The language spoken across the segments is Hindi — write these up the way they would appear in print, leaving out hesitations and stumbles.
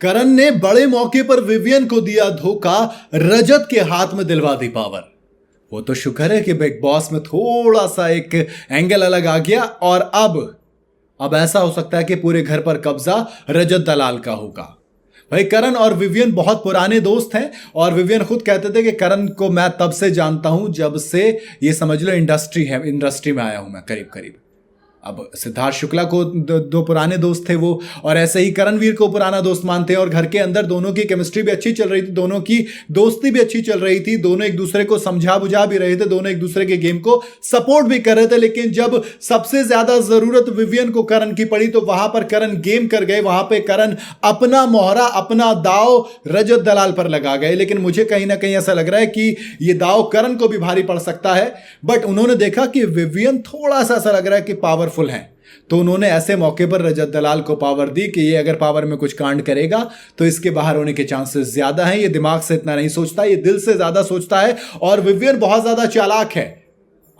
करण ने बड़े मौके पर विवियन को दिया धोखा, रजत के हाथ में दिलवा दी पावर। वो तो शुक्र है कि बिग बॉस में थोड़ा सा एक एंगल अलग आ गया और अब ऐसा हो सकता है कि पूरे घर पर कब्जा रजत दलाल का होगा। भाई करण और विवियन बहुत पुराने दोस्त हैं और विवियन खुद कहते थे कि करण को मैं तब से जानता हूं जब से ये समझ लो इंडस्ट्री में आया हूं मैं करीब करीब। अब सिद्धार्थ शुक्ला को दो पुराने दोस्त थे वो, और ऐसे ही करणवीर को पुराना दोस्त मानते हैं और घर के अंदर दोनों की केमिस्ट्री भी अच्छी चल रही थी, दोनों की दोस्ती भी अच्छी चल रही थी, दोनों एक दूसरे को समझा बुझा भी रहे थे, दोनों एक दूसरे के गेम को सपोर्ट भी कर रहे थे। लेकिन जब सबसे ज्यादा जरूरत विवियन को करण की पड़ी तो वहां पर करण गेम कर गए, वहां पर करण अपना मोहरा अपना दाव रजत दलाल पर लगा गए। लेकिन मुझे कहीं ना कहीं ऐसा लग रहा है कि यह दाव करण को भी भारी पड़ सकता है, बट उन्होंने देखा कि विवियन थोड़ा सा ऐसा लग रहा है कि पावरफुल हैं, तो उन्होंने ऐसे मौके पर रजत दलाल को पावर दी कि ये अगर पावर में कुछ कांड करेगा तो इसके बाहर होने के चांसेस ज्यादा हैं। ये दिमाग से इतना नहीं सोचता, ये दिल से ज्यादा सोचता है और विवियन बहुत ज्यादा चालाक है।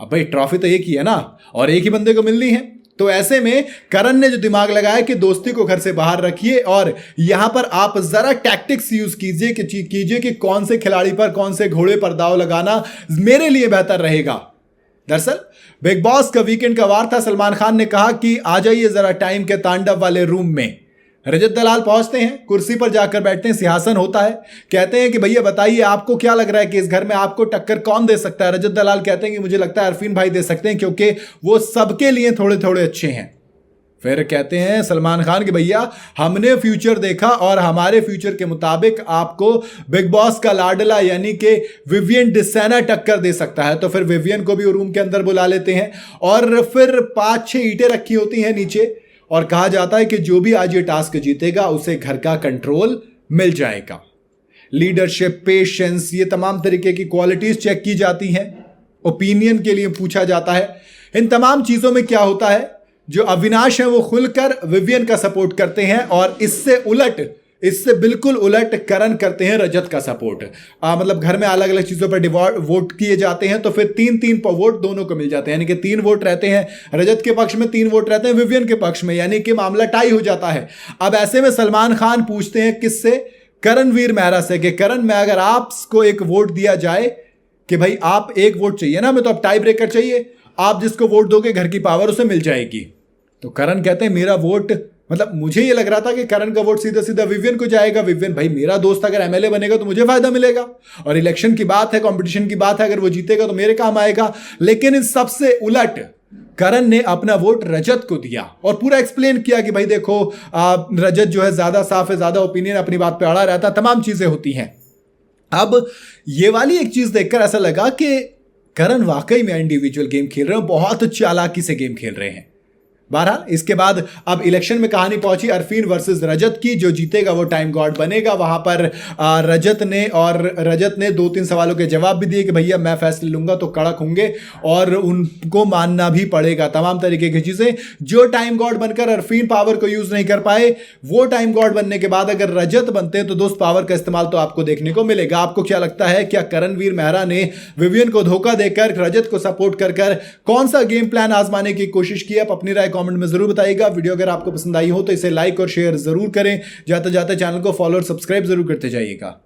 अब भाई ट्रॉफी तो एक ही है ना और एक ही बंदे को मिलनी है, तो ऐसे में करण ने जो दिमाग लगाया कि दोस्ती को घर से बाहर रखिए और यहां पर आप जरा टैक्टिक्स यूज कीजिए कि कौन से खिलाड़ी पर कौन से घोड़े पर दाव लगाना मेरे लिए बेहतर रहेगा। दरअसल बिग बॉस का वीकेंड का वार था। सलमान खान ने कहा कि आ जाइए जरा टाइम के तांडव वाले रूम में। रजत दलाल पहुंचते हैं, कुर्सी पर जाकर बैठते हैं, सिंहासन होता है, कहते हैं कि भैया बताइए आपको क्या लग रहा है कि इस घर में आपको टक्कर कौन दे सकता है। रजत दलाल कहते हैं कि मुझे लगता है अरफीन भाई दे सकते हैं क्योंकि वो सबके लिए थोड़े थोड़े अच्छे हैं। फिर कहते हैं सलमान खान कि भैया हमने फ्यूचर देखा और हमारे फ्यूचर के मुताबिक आपको बिग बॉस का लाडला यानी कि विवियन डिसेना टक्कर दे सकता है। तो फिर विवियन को भी रूम के अंदर बुला लेते हैं और फिर 5-6 ईंटें रखी होती हैं नीचे और कहा जाता है कि जो भी आज ये टास्क जीतेगा उसे घर का कंट्रोल मिल जाएगा। लीडरशिप, पेशेंस, ये तमाम तरीके की क्वालिटीज चेक की जाती हैं, ओपिनियन के लिए पूछा जाता है। इन तमाम चीजों में क्या होता है, जो अविनाश है वो खुलकर विवियन का सपोर्ट करते हैं और इससे बिल्कुल उलट करण करते हैं रजत का सपोर्ट। मतलब घर में अलग अलग चीजों पर वोट किए जाते हैं तो फिर 3-3 वोट दोनों को मिल जाते हैं, यानी कि 3 वोट रहते हैं रजत के पक्ष में, 3 वोट रहते हैं विवियन के पक्ष में, यानी कि मामला टाई हो जाता है। अब ऐसे में सलमान खान पूछते हैं किससे, करणवीर मेहरा से, कि करण में अगर आपको एक वोट दिया जाए कि भाई आप एक वोट चाहिए ना, मैं तो अब टाई ब्रेकर चाहिए, आप जिसको वोट दोगे घर की पावर उसे मिल जाएगी। तो करण कहते हैं मेरा वोट, मतलब मुझे ये लग रहा था कि करण का वोट सीधा सीधा विवियन को जाएगा। विवियन भाई मेरा दोस्त अगर एमएलए बनेगा तो मुझे फायदा मिलेगा और इलेक्शन की बात है, कंपटीशन की बात है, अगर वो जीतेगा तो मेरे काम आएगा। लेकिन इन सबसे उलट करण ने अपना वोट रजत को दिया और पूरा एक्सप्लेन किया कि भाई देखो रजत जो है ज्यादा साफ है, ज्यादा ओपिनियन, अपनी बात पे अड़ा रहता, तमाम चीजें होती हैं। अब ये वाली एक चीज देखकर ऐसा लगा कि करण वाकई में इंडिविजुअल गेम खेल रहे हैं, बहुत चालाकी से गेम खेल रहे हैं। बहरहाल इसके बाद अब इलेक्शन में कहानी पहुंची अरफीन वर्सेस रजत की, जो जीतेगा वो टाइम गॉड बनेगा। वहां पर रजत ने 2-3 सवालों के जवाब भी दिए कि भैया मैं फैसले लूंगा तो कड़क होंगे और उनको मानना भी पड़ेगा, तमाम तरीके की चीजें। जो टाइम गॉड बनकर अरफीन पावर को यूज नहीं कर पाए, वो टाइम गॉड बनने के बाद अगर रजत बनते तो दोस्त पावर का इस्तेमाल तो आपको देखने को मिलेगा। आपको क्या लगता है, क्या करणवीर मेहरा ने विवियन को धोखा देकर रजत को सपोर्ट कर कौन सा गेम प्लान आजमाने की कोशिश की? आप अपनी राय कमेंट में जरूर बताइएगा। वीडियो अगर आपको पसंद आई हो तो इसे लाइक और शेयर जरूर करें। जाते जाते चैनल को फॉलो और सब्सक्राइब जरूर करते जाइएगा।